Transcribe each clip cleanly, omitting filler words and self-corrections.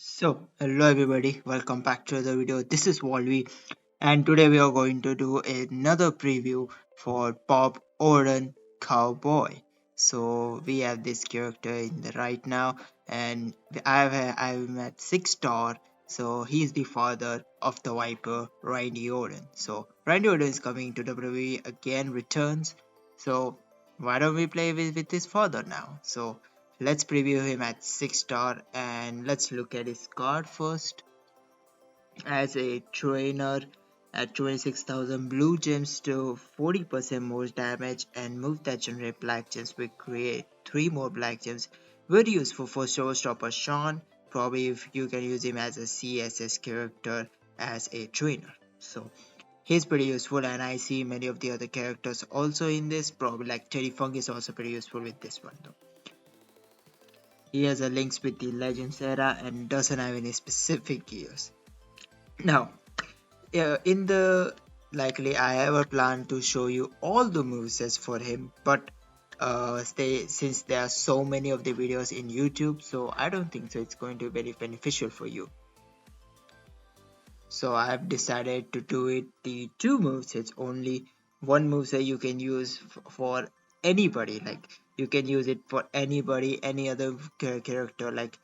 Hello everybody, welcome back to the video. This is Wolverine, and today we are going to do another preview for Bob Orton Cowboy. We have this character in the right now, and I'm at 6 star. So he's the father of the Viper, Randy Orton. So Randy Orton is coming to WWE again, returns. So why don't we play with his father now? Let's preview him at 6 star and let's look at his card first. As a trainer at 26,000 blue gems to 40% more damage and move that generate black gems will create 3 more black gems. Very useful for showstopper Sean. Probably if you can use him as a CSS character as a trainer. So he's pretty useful, and I see many of the other characters also in this. Probably like Terry Funk is also pretty useful with this one though. He has a links with the Legends era and doesn't have any specific gears. Now, in the likely I have a plan to show you all the movesets for him, but since there are so many of the videos in YouTube, so I don't think so it's going to be very beneficial for you. So I've decided to do it the two movesets only. One moveset you can use for anybody, like you can use it for anybody, any other character, like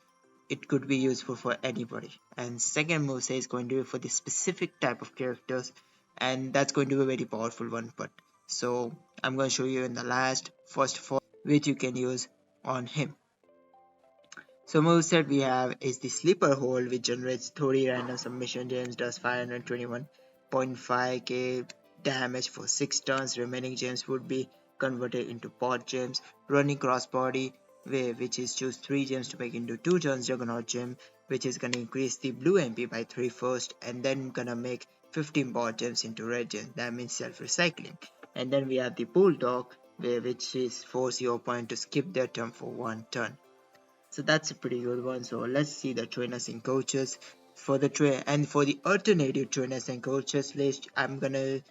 it could be useful for anybody. And second moveset is going to be for the specific type of characters, and that's going to be a very powerful one. But so I'm going to show you in the last first four which you can use on him. So moveset we have is the sleeper hold, which generates 30 random submission gems, does 521.5k damage for 6 turns. Remaining gems would be converted into pot gems. Running crossbody, which is choose 3 gems to make into 2 turns. Juggernaut gem, which is gonna increase the blue MP by 3 first, and then gonna make 15 bot gems into red gems. That means self-recycling. And then we have the bulldog, which is force your opponent to skip their turn for 1 turn. So that's a pretty good one. So let's see the trainers and coaches for the for the alternative trainers and coaches list. I'm gonna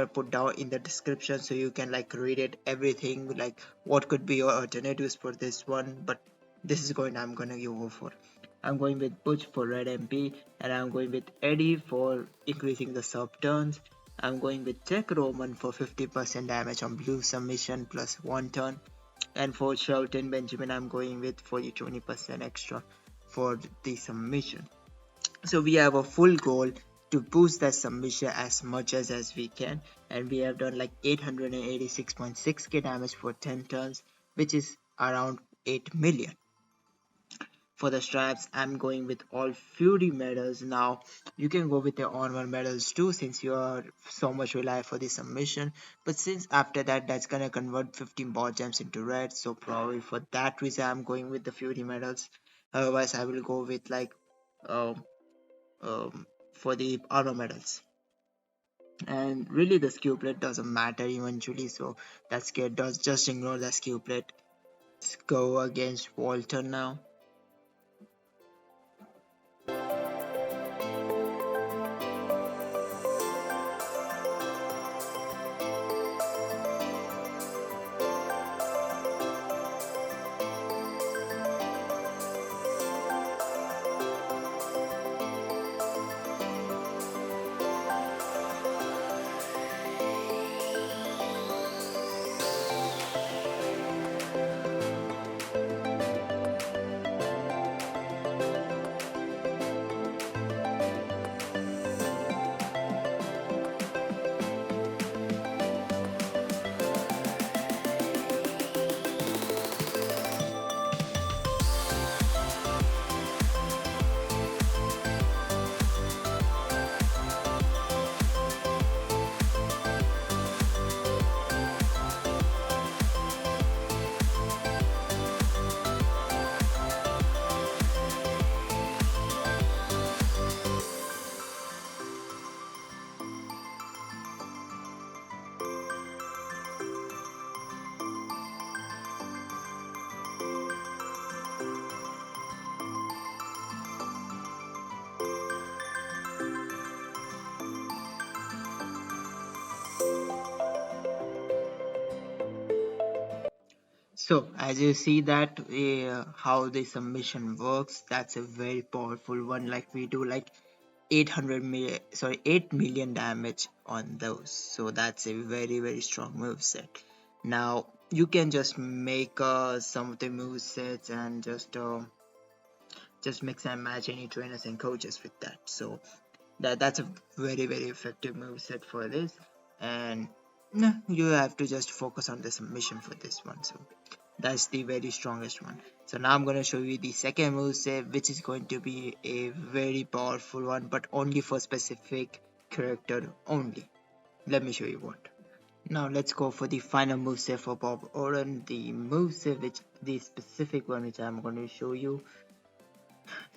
put down in the description so you can like read it everything, like what could be your alternatives for this one. But this is I'm gonna go for. I'm going with Butch for red MP, and I'm going with Eddie for increasing the sub turns. I'm going with Tech Roman for 50% damage on blue submission plus 1 turn. And for Shelton Benjamin, I'm going with for the 20% extra for the submission. So we have a full goal to boost that submission as much as we can, and we have done like 886.6k damage for 10 turns, which is around 8 million. For the straps, I'm going with all Fury medals. Now you can go with the armor medals too, since you are so much rely for the submission, but since after that that's gonna convert 15 bot gems into red, so probably for that reason I'm going with the Fury medals. Otherwise I will go with like um, for the armor medals. And really the skill plate doesn't matter eventually, so that's good. Does just ignore the skill plate. Let's go against Walter now. So as you see that how the submission works, that's a very powerful one. Like we do like 800 million, sorry, 8 million damage on those. So that's a very strong move set. Now you can just make some of the move sets and just mix and match any trainers and coaches with that. So that's a very effective move set for this. And no, you have to just focus on the submission for this one. So that's the very strongest one. So now I'm going to show you the second move set, which is going to be a very powerful one, but only for specific character only. Let me show you what. Now let's go for the final move set for Bob Orton. The move set, which the specific one which I'm going to show you.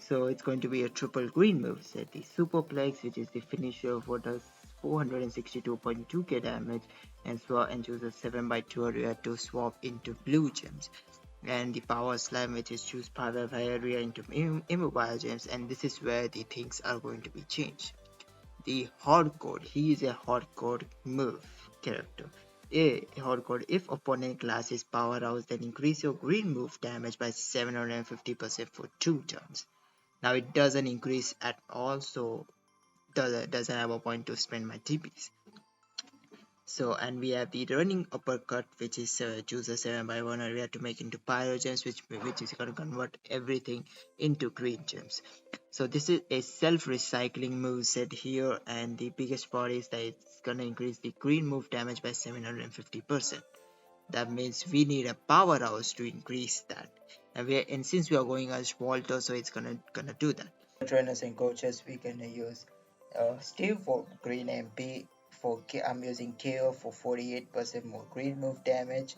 So it's going to be a triple green move set. The Superplex, which is the finisher of what does 462.2k damage, and swap and choose a 7 by 2 area to swap into blue gems. And the power slam, which is choose power area into immobile gems, and this is where the things are going to be changed. The hardcore, he is a hardcore move character. A hardcore, if opponent class is powerhouse, then increase your green move damage by 750% for 2 turns. Now it doesn't increase at all, so doesn't have a point to spend my TPs. So, and we have the running uppercut, which is choose a 7 by 1 area to make into pyro gems, which is going to convert everything into green gems. So this is a self-recycling move set here, and the biggest part is that it's going to increase the green move damage by 750%. That means we need a powerhouse to increase that. And since we are going as Walter, so it's gonna do that. Trainers and coaches, we can use Steve for green MP. I'm using KO for 48% more green move damage.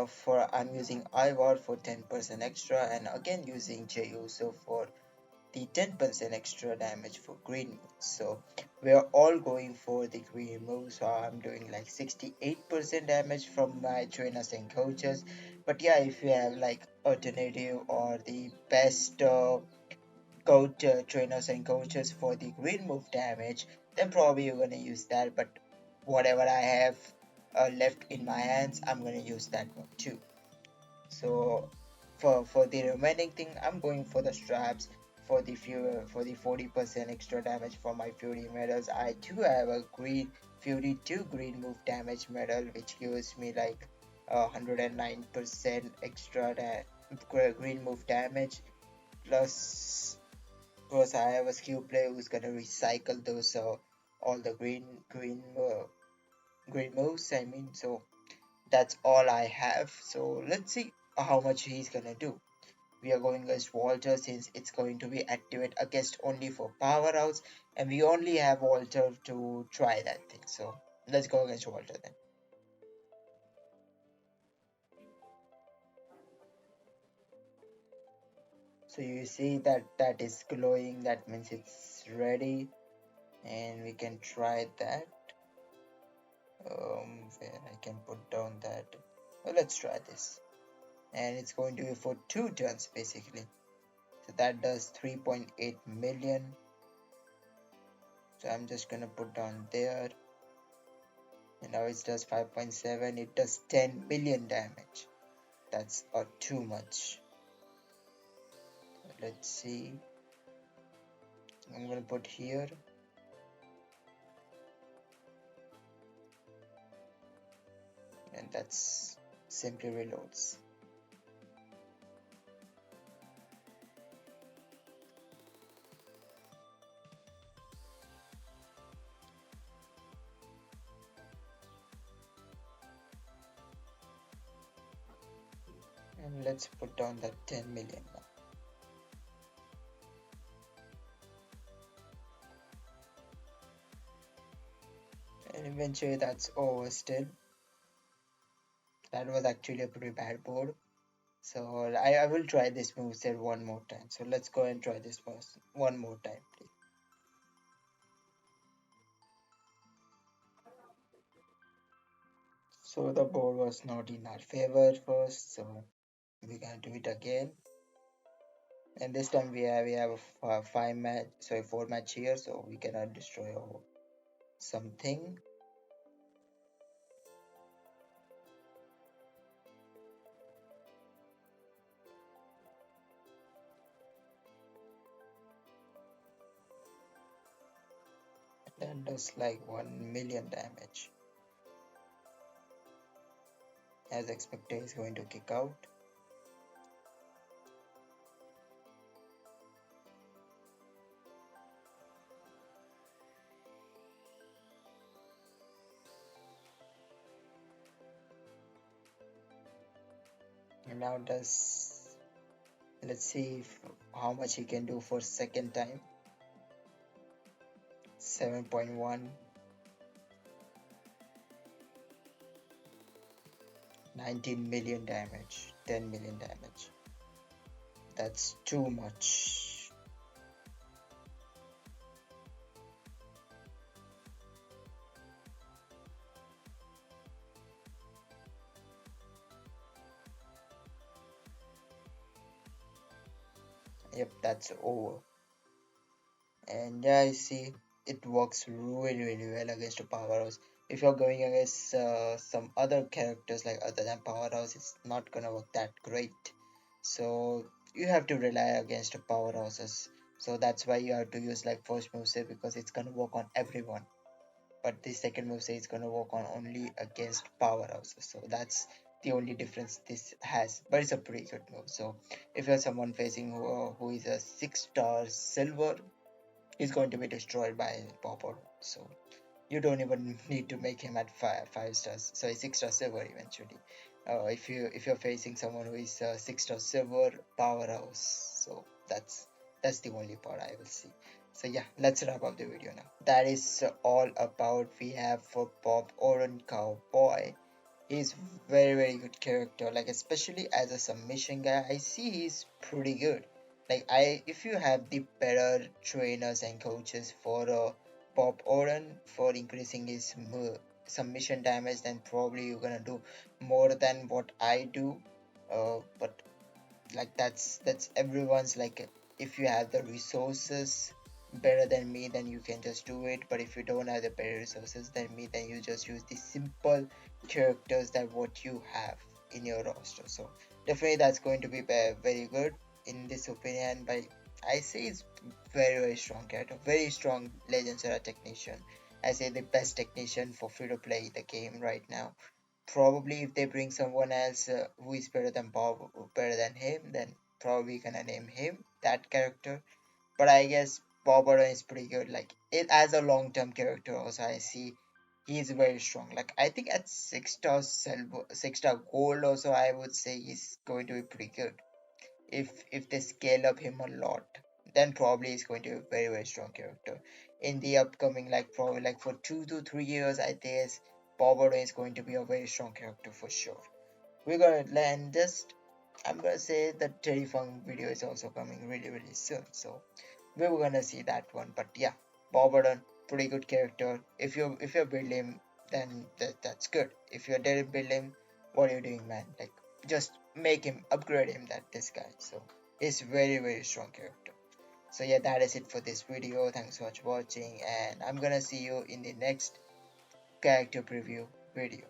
For I'm using Ivar for 10% extra, and again using Jey Uso for the 10% extra damage for green moves. So we are all going for the green moves. So I'm doing like 68% damage from my trainers and coaches. But yeah, if you have like alternative or the best trainers and coaches for the green move damage, then probably you're gonna use that. But whatever I have left in my hands, I'm gonna use that one too. So for the remaining thing, I'm going for the straps for the 40% extra damage for my Fury medals. I do have a green Fury 2 green move damage medal, which gives me like 109% extra green move damage. Plus, because I have a skill player who's gonna recycle those all the green moves. I mean, so that's all I have. So let's see how much he's gonna do. We are going against Walter since it's going to be activate against only for power outs, and we only have Walter to try that thing. So let's go against Walter then. So you see that that is glowing, that means it's ready, and we can try that. Where I can put down that. Well, let's try this, and it's going to be for 2 turns basically. So that does 3.8 million. So I'm just gonna put down there, and now it does 5.7. It does 10 million damage. That's too much. Let's see. I'm gonna put here, and that's simply reloads. And let's put down that 10 million now. And eventually that's over still. That was actually a pretty bad board. So I will try this moveset one more time. So let's go and try this first one more time, please. So the board was not in our favor first, so we're gonna do it again. And this time we have a 4 match here, so we cannot destroy something. That does like 1 million damage. As expected, is going to kick out. And now does, let's see how much he can do for second time. 7.1, 19 million damage, 10 million damage. That's too much. Yep, that's over. And yeah, I see it works really well against a powerhouse. If you're going against some other characters like other than powerhouse, it's not gonna work that great. So you have to rely against the powerhouses. So that's why you have to use like first move save, because it's gonna work on everyone. But the second move save is gonna work on only against powerhouses. So that's the only difference this has. But it's a pretty good move. So if you're someone facing who is a 6-star silver, is going to be destroyed by Popper. So you don't even need to make him at five stars. So 6-star silver eventually. If you're facing someone who is 6-star silver powerhouse, so that's the only part I will see. So yeah, let's wrap up the video now. That is all about we have for Bob Orton Cowboy. He's very good character, like especially as a submission guy. I see he's pretty good. Like if you have the better trainers and coaches for Bob Orton for increasing his submission damage, then probably you're gonna do more than what I do. But like that's everyone's, like if you have the resources better than me, then you can just do it. But if you don't have the better resources than me, then you just use the simple characters that what you have in your roster. So definitely that's going to be very good in this opinion. But I say it's very strong character, very strong Legends era technician. I say the best technician for free to play the game right now. Probably if they bring someone else who is better than Bob, better than him, then probably gonna name him that character. But I guess Bob Orton is pretty good. Like it as a long-term character also, I see he's very strong. Like I think at 6-star silver, 6-star gold also, I would say he's going to be pretty good. If they scale up him a lot, then probably he's going to be a very strong character in the upcoming, like probably like for 2 to 3 years. I guess Bob Orton is going to be a very strong character for sure. We're gonna land just, I'm gonna say the Terry Funk video is also coming really soon, so we were gonna see that one. But yeah, Bob Orton, pretty good character. If you build him, then that's good. If you didn't build him, what are you doing, man? Like just make him, upgrade him, that this guy. So he's very strong character. So yeah, that is it for this video. Thanks so much for watching, and I'm gonna see you in the next character preview video.